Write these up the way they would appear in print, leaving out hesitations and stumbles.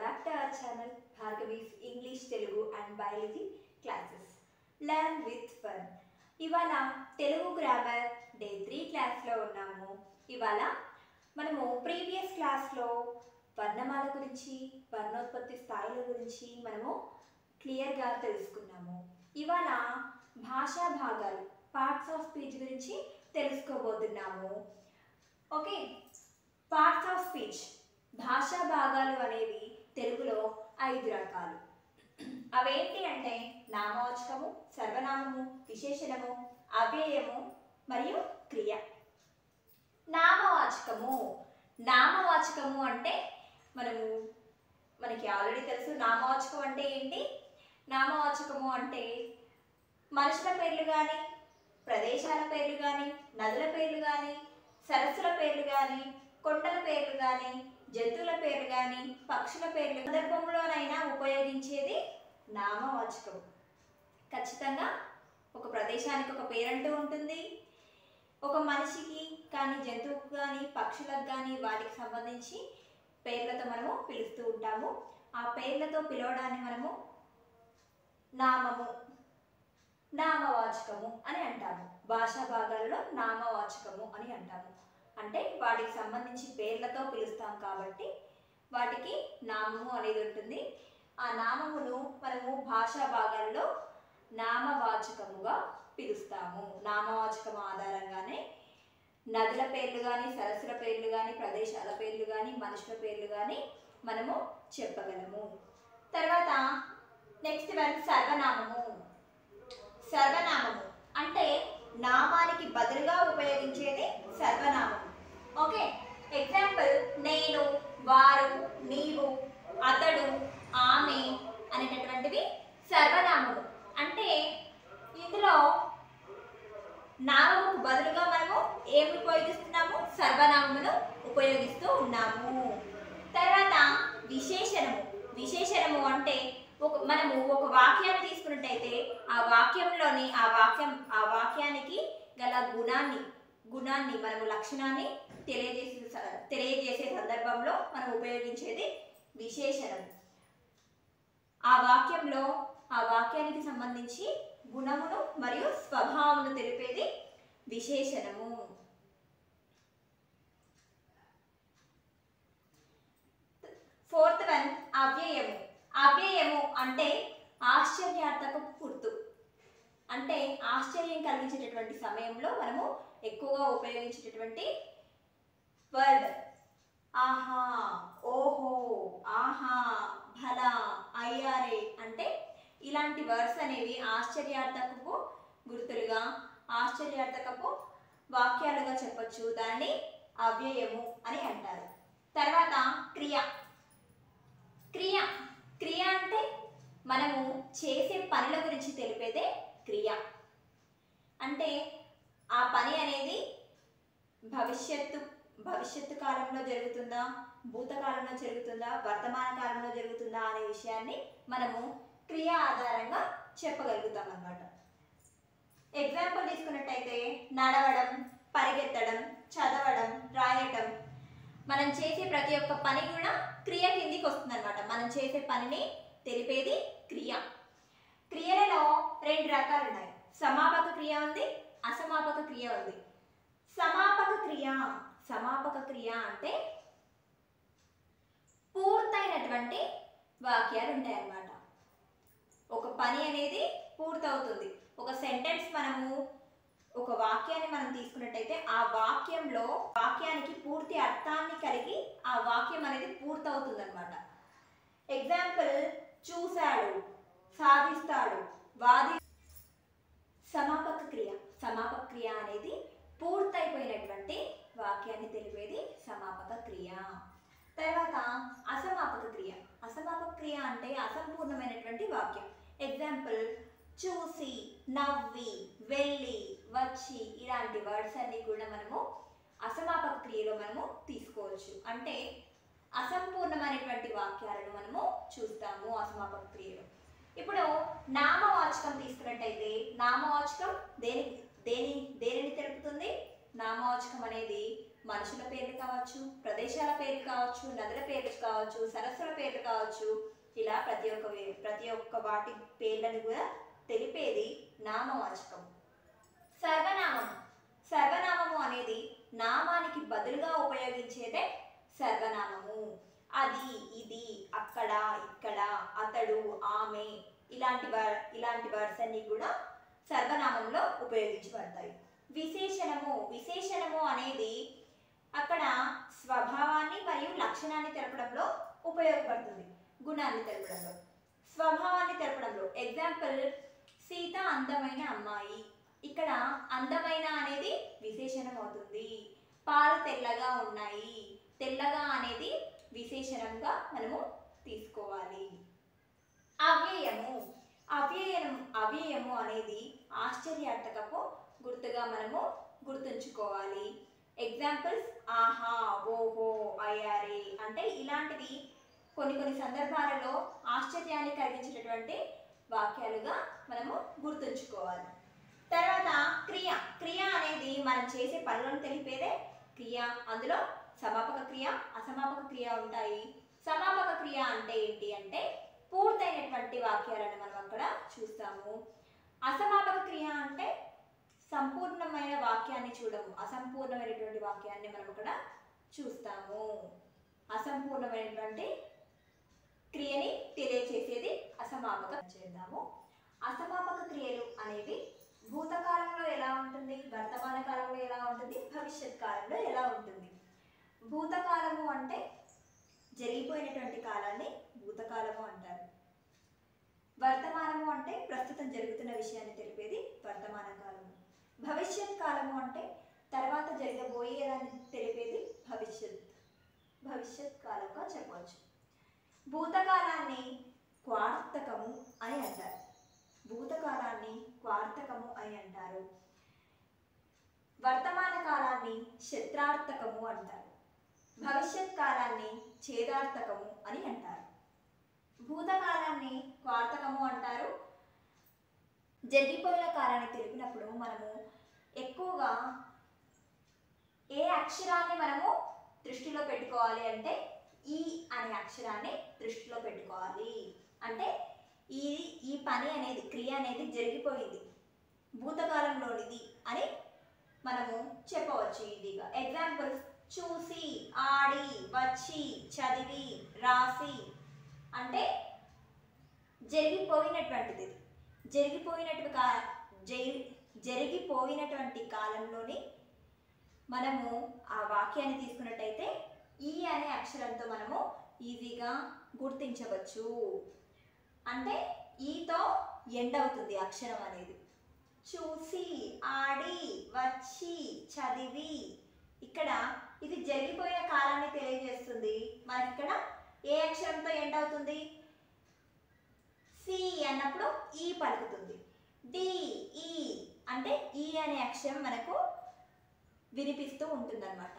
back to our channel Bhargavi's English, Telugu and Biology classes. Learn with fun. ఇవాళ Telugu grammar day 3 క్లాస్లో ఉన్నాము. ఇవాళ మనము ప్రీవియస్ క్లాస్లో వర్ణమాల గురించి, వర్ణోత్పత్తి స్థాయిల గురించి మనము క్లియర్గా తెలుసుకున్నాము. ఇవాళ భాషా భాగాలు, పార్ట్స్ ఆఫ్ స్పీచ్ గురించి తెలుసుకోబోతున్నాము. ఓకే, పార్ట్స్ ఆఫ్ స్పీచ్, భాషా భాగాలు అనేవి తెలుగులో 5 రకాలు. అవేంటి అంటే నామవాచకము, సర్వనామము, విశేషణము, అవ్యయము మరియు క్రియ. నామవాచకము, నామవాచకము అంటే మనకి ఆల్రెడీ తెలుసు. నామవాచకం అంటే ఏంటి? నామవాచకము అంటే మనుషుల పేర్లు కానీ, ప్రదేశాల పేర్లు కానీ, నదుల పేర్లు కానీ, సరస్సుల పేర్లు కానీ, కొండల పేర్లు కానీ, జంతువుల పేర్లు కానీ, పక్షుల పేర్లు సందర్భంలోనైనా ఉపయోగించేది నామవాచకం. ఖచ్చితంగా ఒక ప్రదేశానికి ఒక పేరంటూ ఉంటుంది. ఒక మనిషికి కానీ, జంతువుకు కానీ, పక్షులకు కానీ వాటికి సంబంధించి పేర్లతో మనము పిలుస్తూ ఉంటాము. ఆ పేర్లతో పిలవడాన్ని మనము నామము, నామవాచకము అని అంటాము. భాషా భాగాలలో నామవాచకము అని అంటాము. అంటే వాటికి సంబంధించి పేర్లతో పిలుస్తాం కాబట్టి వాటికి నామము అనేది ఉంటుంది. ఆ నామమును మనము భాషా భాగాలలో నామవాచకముగా పిలుస్తాము. నామవాచకం ఆధారంగానే నదుల పేర్లు కానీ, సరస్సుల పేర్లు కానీ, ప్రదేశాల పేర్లు కానీ, మనుషుల పేర్లు కానీ మనము చెప్పగలము. తర్వాత నెక్స్ట్ వన్ సర్వనామము. సర్వనామము అంటే నామానికి బదులుగా ఉపయోగించేది సర్వనామం. ఓకే, ఎగ్జాంపుల్ నేను, వారు, నీవు, అతడు, ఆమె అనేటటువంటివి సర్వనామము. అంటే ఇందులో నామముకు బదులుగా మనము ఏమి ఉపయోగిస్తున్నాము? సర్వనామమును ఉపయోగిస్తూ ఉన్నాము. తర్వాత విశేషణము. విశేషణము అంటే మనము ఒక వాక్యాన్ని తీసుకున్నట్టయితే ఆ వాక్యంలోని ఆ వాక్యానికి గల గుణాన్ని మనము లక్షణాన్ని తెలియజేసే సందర్భంలో మనం ఉపయోగించేది విశేషణం. ఆ వాక్యానికి సంబంధించి గుణమును మరియు స్వభావమును తెలిపేది విశేషణము. Fourth one అవ్యయము. అవ్యయము అంటే ఆశ్చర్యార్థక గుర్తు. అంటే ఆశ్చర్యం కలిగించేటటువంటి సమయంలో మనము ఎక్కువగా ఉపయోగించేటటువంటి వర్డ్. ఆహా, ఓహో, ఆహా, భలా, అయ్యారే అంటే ఇలాంటి వర్డ్స్ అనేవి ఆశ్చర్యార్థకపు గుర్తులుగా, ఆశ్చర్యార్థకపు వాక్యాలుగా చెప్పొచ్చు. దాన్ని అవ్యయము అని అంటారు. తర్వాత క్రియ. క్రియ అంటే మనము చేసే పనుల గురించి తెలిపేదే క్రియ. అంటే ఆ పని అనేది భవిష్యత్తు కాలంలో జరుగుతుందా, భూతకాలంలో జరుగుతుందా, వర్తమాన కాలంలో జరుగుతుందా అనే విషయాన్ని మనము క్రియ ఆధారంగా చెప్పగలుగుతాం అన్నమాట. ఎగ్జాంపుల్ తీసుకున్నట్టయితే నడవడం, పరిగెత్తడం, చదవడం, రాయటం. మనం చేసే ప్రతి ఒక్క పని కూడా క్రియ కిందికి వస్తుంది అనమాట. మనం చేసే పనిని తెలిపేది క్రియ. క్రియలలో 2 రకాలు ఉన్నాయి. సమాపక క్రియ ఉంది, అసమాపక క్రియ ఉంది. సమాపక క్రియ అంటే పూర్తయినటువంటి వాక్యాలు ఉంటాయి అన్నమాట. ఒక పని అనేది పూర్తవుతుంది. ఒక సెంటెన్స్ ఒక వాక్యాన్ని మనం తీసుకున్నట్టయితే ఆ వాక్యానికి పూర్తి అర్థాన్ని కలిగి ఆ వాక్యం అనేది పూర్తవుతుంది అనమాట. ఎగ్జాంపుల్ చూశాడు, సాధిస్తాడు, సమాపక క్రియ అనేది పూర్తయిపోయినటువంటి వాక్యాన్ని తెలిపేది సమాపక క్రియ. తర్వాత అసమాపక క్రియ అంటే అసంపూర్ణమైనటువంటి వాక్యం. ఎగ్జాంపుల్ చూసి, నవ్వి, వెళ్ళి, వచ్చి ఇలాంటి వర్డ్స్ అన్ని కూడా మనము అసమాపక క్రియలో మనము తీసుకోవచ్చు. అంటే అసంపూర్ణమైనటువంటి వాక్యాలను మనము చూస్తాము అసమాపక క్రియలో. ఇప్పుడు నామవాచకం తీసుకున్నట్టయితే నామవాచకం దేనిని తెలుపుతుంది? నామవాచకం అనేది మనుషుల పేర్లు కావచ్చు, ప్రదేశాల పేర్లు కావచ్చు, నదుల పేర్లు కావచ్చు, సరస్సుల పేర్లు కావచ్చు, ఇలా ప్రతి ఒక్క వాటి పేర్లను కూడా తెలిపేది నామవాచకం. సర్వనామం. సర్వనామము అనేది నామానికి బదులుగా ఉపయోగించేదే సర్వనామము. అది, ఇది, అక్కడ, ఇక్కడ, అతడు, ఆమె ఇలాంటి వర్డ్స్ అన్ని కూడా సర్వనామంలో ఉపయోగించబడతాయి. విశేషణము. విశేషణము అనేది అక్కడ స్వభావాన్ని మరియు లక్షణాన్ని తెలపడంలో ఉపయోగపడుతుంది. గుణాన్ని తెలపడంలో, స్వభావాన్ని తెలపడంలో. ఎగ్జాంపుల్, సీత అందమైన అమ్మాయి. ఇక్కడ అందమైన అనేది విశేషణం అవుతుంది. పాలు తెల్లగా ఉన్నాయి. తెల్లగా అనేది విశేషణంగా మనము తీసుకోవాలి. అవ్యయము. అవ్యయము అనేది ఆశ్చర్యార్థకపు గుర్తుగా మనము గుర్తుంచుకోవాలి. ఎగ్జాంపుల్స్, ఆహా, ఓహో, అయ్యారే. అంటే ఇలాంటివి కొన్ని సందర్భాలలో ఆశ్చర్యాన్ని కలిగించేటటువంటి వాక్యాలుగా మనము గుర్తుంచుకోవాలి. తర్వాత క్రియ. క్రియ అనేది మనం చేసే పనులను తెలిపేదే క్రియ. అందులో సమాపక క్రియ, అసమాపక క్రియ ఉంటాయి. సమాపక క్రియ అంటే ఏంటి అంటే పూర్తయినటువంటి వాక్యాలను మనం అక్కడ చూస్తాము. అసమాపక క్రియ అంటే సంపూర్ణమైన వాక్యాన్ని చూడము, అసంపూర్ణమైనటువంటి వాక్యాన్ని మనం అక్కడ చూస్తాము. అసంపూర్ణమైనటువంటి క్రియని తెలియచేసేది అసమాపక. చేద్దాము. అసమాపక క్రియలు అనేవి భూతకాలంలో ఎలా ఉంటుంది, వర్తమాన కాలంలో ఎలా ఉంటుంది, భవిష్యత్ కాలంలో ఎలా ఉంటుంది. భూతకాలము అంటే జరిగిపోయినటువంటి కాలాన్ని భూతకాలము అంటారు. వర్తమానము అంటే ప్రస్తుతం జరుగుతున్న విషయాన్ని తెలిపేది వర్తమాన కాలము. భవిష్యత్ కాలము అంటే తర్వాత జరగబోయేదాన్ని తెలిపేది భవిష్యత్ కాలంగా చెప్పవచ్చు. భూతకాలాన్ని క్వార్తకము అని అంటారు. భూతకాలాన్ని క్వార్తకము అని అంటారు. వర్తమాన కాలాన్ని శత్రార్థకము అంటారు. భవిష్యత్ కాలాన్ని ఛేదార్థకము అని అంటారు. భూతకాలాన్ని క్వార్తకము అంటారు. జరిగిపోయిన కాలాన్ని తెలిపినప్పుడు మనము ఎక్కువగా ఏ అక్షరాన్ని మనము దృష్టిలో పెట్టుకోవాలి అంటే ఈ అనే అక్షరాన్ని దృష్టిలో పెట్టుకోవాలి. అంటే ఈ పని అనేది, క్రియ అనేది జరిగిపోయింది, భూతకాలంలోనిది అని మనము చెప్పవచ్చు ఈజీగా. ఎగ్జాంపుల్స్, చూసి, ఆడి, వచ్చి, చదివి, రాసి. అంటే జరిగిపోయినటువంటిది. జరిగిపోయినటువంటి కాలంలోని మనము ఆ వాక్యాన్ని తీసుకున్నట్టయితే ఈ అనే అక్షరంతో మనము ఈజీగా గుర్తించవచ్చు. అంటే ఈతో ఎండ్ అవుతుంది అక్షరం అనేది. చూసి, ఆడి, వచ్చి, చదివి. ఇక్కడ ఇది జరిగిపోయిన కాలాన్ని తెలియజేస్తుంది. మనకి ఇక్కడ ఏ అక్షరంతో ఎండ్ అవుతుంది? సి అన్నప్పుడు ఈ పలుకుతుంది. డి, ఈ అంటే ఈ అనే అక్షరం మనకు వినిపిస్తూ ఉంటుందన్నమాట.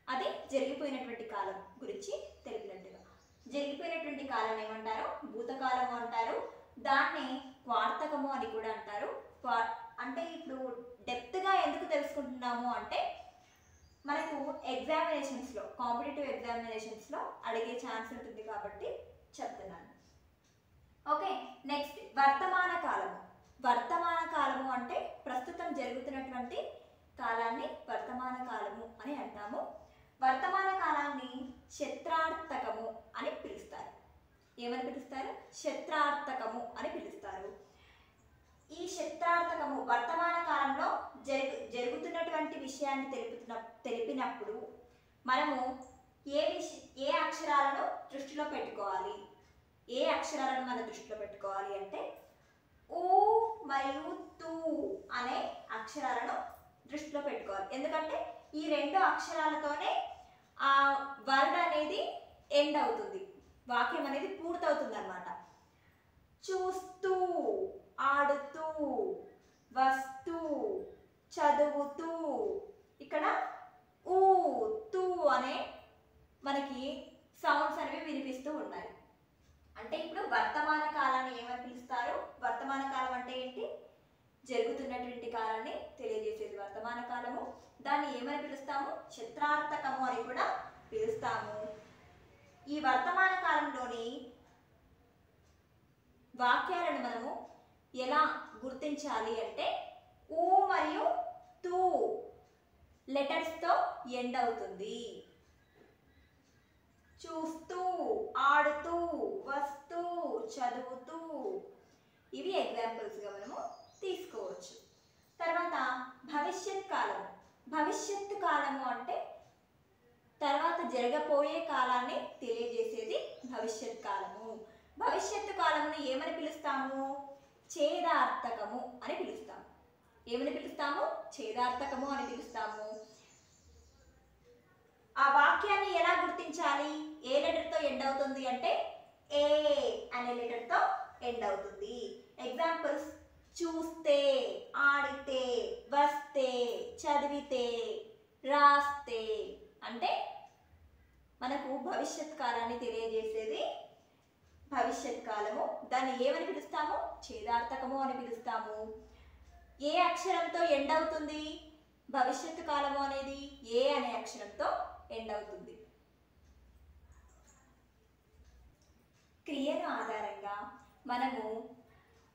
అది జరిగిపోయినటువంటి కాలం గురించి తెలిపినట్టుగా. జరిగిపోయినటువంటి కాలం ఏమంటారు? భూతకాలము అంటారు. దాన్ని క్వార్తకము అని కూడా అంటారు. అంటే ఇప్పుడు డెప్త్గా ఎందుకు తెలుసుకుంటున్నాము అంటే మనకు ఎగ్జామినేషన్స్లో, కాంపిటేటివ్ ఎగ్జామినేషన్స్లో అడిగే ఛాన్స్ ఉంటుంది కాబట్టి చెప్తున్నాను. ఓకే, నెక్స్ట్ వర్తమాన కాలము. వర్తమాన కాలము అంటే ప్రస్తుతం జరుగుతున్నటువంటి కాలాన్ని వర్తమాన కాలము అని అంటాము. వర్తమాన కాలాన్ని శత్రార్థకము అని పిలుస్తారు. ఏమని పిలుస్తారు? శత్రార్థకము అని పిలుస్తారు. ఈ శత్రార్థకము వర్తమాన కాలంలో జరుగుతున్నటువంటి విషయాన్ని తెలిపినప్పుడు మనము ఏ అక్షరాలను దృష్టిలో పెట్టుకోవాలి? ఏ అక్షరాలను మన దృష్టిలో పెట్టుకోవాలి అంటే ఊ మరియు తూ అనే అక్షరాలను దృష్టిలో పెట్టుకోవాలి. ఎందుకంటే ఈ రెండు అక్షరాలతోనే ఆ వర్డ్ అనేది ఎండ్ అవుతుంది, వాక్యం అనేది పూర్తవుతుంది అన్నమాట. చూస్తూ, ఆడుతూ, వస్తూ, చదువుతూ. ఇక్కడ ఊ, తూ అనే మనకి సౌండ్స్ అనేవి వినిపిస్తూ ఉన్నాయి. అంటే ఇప్పుడు వర్తమాన కాలాన్ని ఏమని పిలుస్తారు? వర్తమాన కాలం అంటే ఏంటి? జరుగుతున్నటువంటి కాలాన్ని తెలియజేసేది వర్తమాన కాలము. దాన్ని ఏమని పిలుస్తాము? క్షత్రార్థకము అని కూడా పిలుస్తాము. ఈ వర్తమాన కాలంలోని వాక్యాలను మనము ఎలా గుర్తించాలి అంటే ఊ మరియు తూ లెటర్స్తో ఎండ్ అవుతుంది. చూస్తూ, ఆడుతూ, వస్తూ, చదువుతూ, ఇవి ఎగ్జాంపుల్స్గా మనము తీసుకోవచ్చు. తర్వాత భవిష్యత్ కాలము. భవిష్యత్తు కాలము అంటే తర్వాత జరగబోయే కాలాన్ని తెలియజేసేది భవిష్యత్ కాలము. భవిష్యత్తు కాలమును ఏమని పిలుస్తాము? ఛేదార్థకము అని పిలుస్తాము. ఏమని పిలుస్తాము? ఛేదార్థకము అని పిలుస్తాము. ఆ వాక్యాన్ని ఎలా గుర్తించాలి? ఏ లెటర్తో ఎండ్ అవుతుంది అంటే ఏ అనే లెటర్తో ఎండ్ అవుతుంది. ఎగ్జాంపుల్స్: చూస్తే, ఆడితే, వస్తే, చదివితే, రాస్తే. అంటే మనకు భవిష్యత్ కాలాన్ని తెలియజేసేది భవిష్యత్ కాలము. దాన్ని ఏమని పిలుస్తాము? ఛేదార్థకము అని పిలుస్తాము. ఏ అక్షరంతో ఎండ్ అవుతుంది భవిష్యత్తు కాలము అనేది? ఏ అనే అక్షరంతో ఎండ్ అవుతుంది. క్రియను ఆధారంగా మనము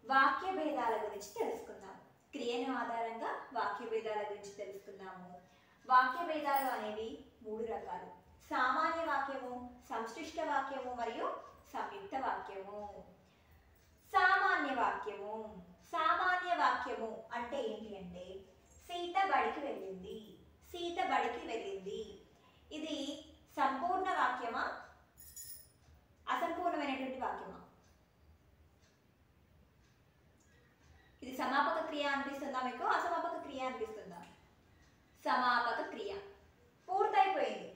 వాక్య భేదాల గురించి తెలుసుకుందాం. క్రియను ఆధారంగా వాక్య భేదాల గురించి తెలుసుకుందాము. వాక్య భేదాలు అనేవి 3 రకాలు: సామాన్య వాక్యము, సంశ్లిష్ట వాక్యము మరియు సంయుక్త వాక్యము. సామాన్య వాక్యము. సామాన్య వాక్యము అంటే ఏంటి అంటే సీత బడికి వెళ్ళింది, సీత బడికి వెళ్ళింది. ఇది సంపూర్ణ వాక్యమా, అసంపూర్ణమైనటువంటి వాక్యమా? ఇది సమాపక క్రియ అనిపిస్తుందా మీకు? అసమాపక క్రియ అనిపిస్తుందా? సమాపక క్రియ. పూర్తయిపోయింది,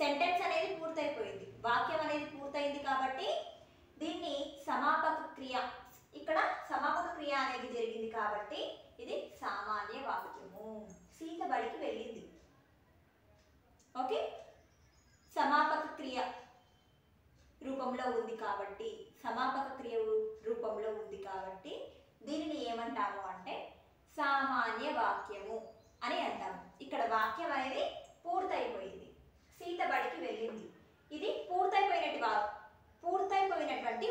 సెంటెన్స్ అనేది పూర్తయిపోయింది, వాక్యం అనేది పూర్తయింది కాబట్టి దీన్ని సమాపక క్రియ, ఇక్కడ సమాపక క్రియ అనేది జరిగింది కాబట్టి ఇది సామాన్య వాక్యము. సీత బడికి వెళ్ళింది. ఓకే, సమాపక క్రియ రూపంలో ఉంది కాబట్టి, సమాపక క్రియ రూపంలో ఉంది కాబట్టి దీనిని ఏమంటాము అంటే సామాన్య వాక్యము అని అంటాము. ఇక్కడ వాక్యం అనేది పూర్తయిపోయింది, సీత బడికి వెళ్ళింది. ఇది పూర్తయిపోయినటువంటి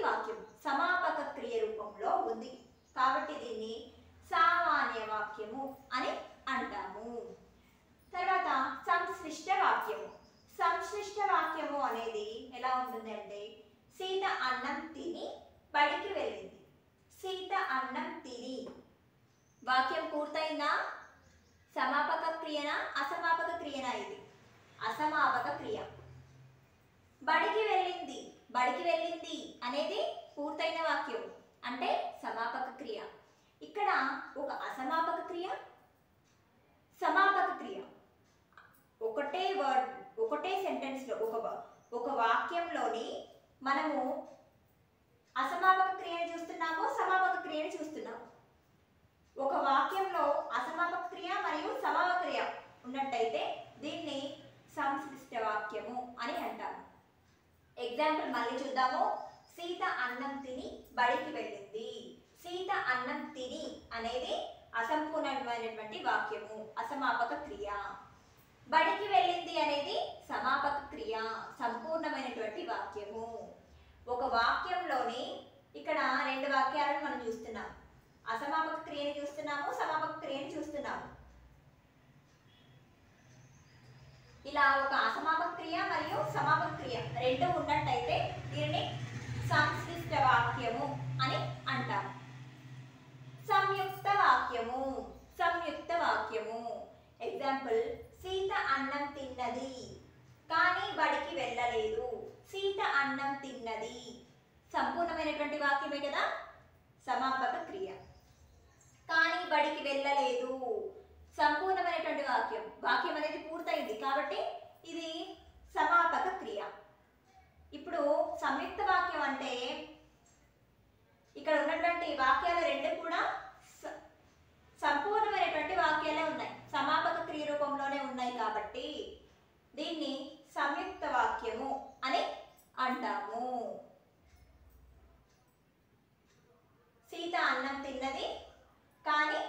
వాక్యం, సమాపక క్రియ రూపంలో ఉంది కాబట్టి దీన్ని సామాన్య వాక్యము అని అంటాము. తర్వాత సంశ్లిష్ట వాక్యము. సంశ్లిష్ట వాక్యము అనేది ఎలా ఉంటుంది అంటే సీత అన్నం తిని బడికి వెళ్ళింది. సీత అన్నం తిని. వాక్యం పూర్తయిందా? సమాపక క్రియనా, అసమాపక క్రియనా? ఇది అసమాపక క్రియ. బడికి వెళ్ళింది, బడికి వెళ్ళింది అనేది పూర్తయిన వాక్యం అంటే సమాపక క్రియ. ఇక్కడ ఒక అసమాపక క్రియ, సమాపక క్రియ, ఒకటే వర్డ్, ఒకటే సెంటెన్స్లో, ఒక వాక్యంలోని మనము అసమాపక క్రియను చూస్తున్నాము, సమాపక క్రియను చూస్తున్నాము. ఒక వాక్యంలో అసమాపక క్రియ మరియు సమాపక క్రియ ఉన్నట్టయితే దీన్ని సంశ్లిష్ట వాక్యము అని అంటాము. ఎగ్జాంపుల్ మళ్ళీ చూద్దాము. సీత అన్నం తిని బడికి వెళ్ళింది. సీత అన్నం తిని అనేది అసంపూర్ణమైనటువంటి వాక్యము, అసమాపక క్రియ. బడికి వెళ్ళింది అనేది సమాపక క్రియ, సంపూర్ణమైనటువంటి వాక్యము. ఒక వాక్యంలోని ఇక్కడ 2 వాక్యాలను మనం చూస్తున్నాం. అసమాపక క్రియని చూస్తున్నాము, సమాపక క్రియని చూస్తున్నాము. ఇలా ఒక అసమాపక క్రియ మరియు సమాపక క్రియ 2 ఉన్నట్టయితే దీనిని సంశ్లిష్ట వాక్యము అని అంటాము. సంయుక్త వాక్యము. సంయుక్త వాక్యము. ఎగ్జాంపుల్: సీత అన్నం తిన్నది కానీ బడికి వెళ్ళలేదు. సీత అన్నం తిన్నది సంపూర్ణమైనటువంటి వాక్యమే కదా, సమాపక క్రియ. కానీ బడికి వెళ్ళలేదు సంపూర్ణమైనటువంటి వాక్యం, వాక్యం అనేది పూర్తయింది కాబట్టి ఇది సమాపక క్రియ. ఇప్పుడు సంయుక్త వాక్యం అంటే ఇక్కడ ఉన్నటువంటి వాక్యాలు 2 కూడా సంపూర్ణమైనటువంటి వాక్యాలే ఉన్నాయి, సమాపక క్రియ రూపంలోనే ఉన్నాయి కాబట్టి దీన్ని సంయుక్త వాక్యము అని అంటాము. సీత అన్నం తిన్నది కానీ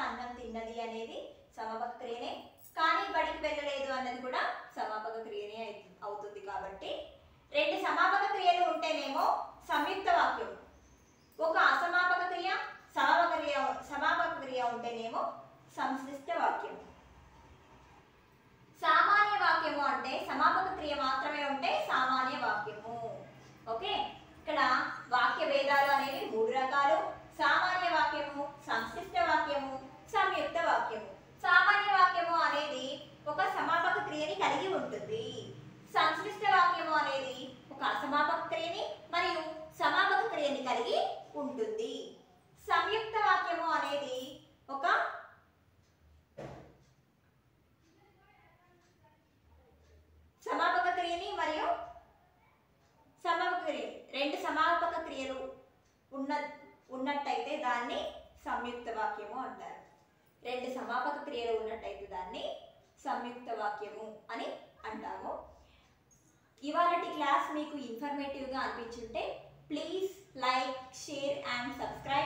అన్నం తిన్నది అనేది సమాపక క్రియనే, కానీ బడికి వెళ్ళలేదు అన్నది కూడా సమాపక క్రియనే అవుతుంది. కాబట్టి రెండు సమాపక క్రియలు ఉంటేనేమో సంయుక్త వాక్యం, ఒక అసమాపక క్రియ సమాపక క్రియ ఉంటేనేమో సంశ్లిష్ట వాక్యం. సామాన్య వాక్యము అంటే సమాపక క్రియ మాత్రమే ఉంటే సామాన్య వాక్యము. ఓకే, ఇక్కడ వాక్య భేదాలు అనేవి 3 రకాలు: సామాన్య వాక్యము, సంశ్లిష్ట వాక్యము, సంయుక్త వాక్యము. సామాన్య వాక్యము అనేది ఒక సమాపక క్రియని కలిగి ఉంటుంది. సంశ్లిష్ట వాక్యము అనేది ఒక అసమాపక క్రియని మరియు సమాపక క్రియని కలిగి ఉంటుంది. సంయుక్త వాక్యము అనేది ఒక సమాపక క్రియని మరియు సమాపక క్రియ, రెండు సమాపక క్రియలు ఉన్నట్టయితే దాన్ని సంయుక్త వాక్యము అంటారు. రెండు సమాపక క్రియలు ఉన్నట్టయితే దాన్ని సంయుక్త వాక్యము అని అంటాము. ఇవాళటి క్లాస్ మీకు ఇన్ఫర్మేటివ్గా అనిపించుంటే please like, share and subscribe.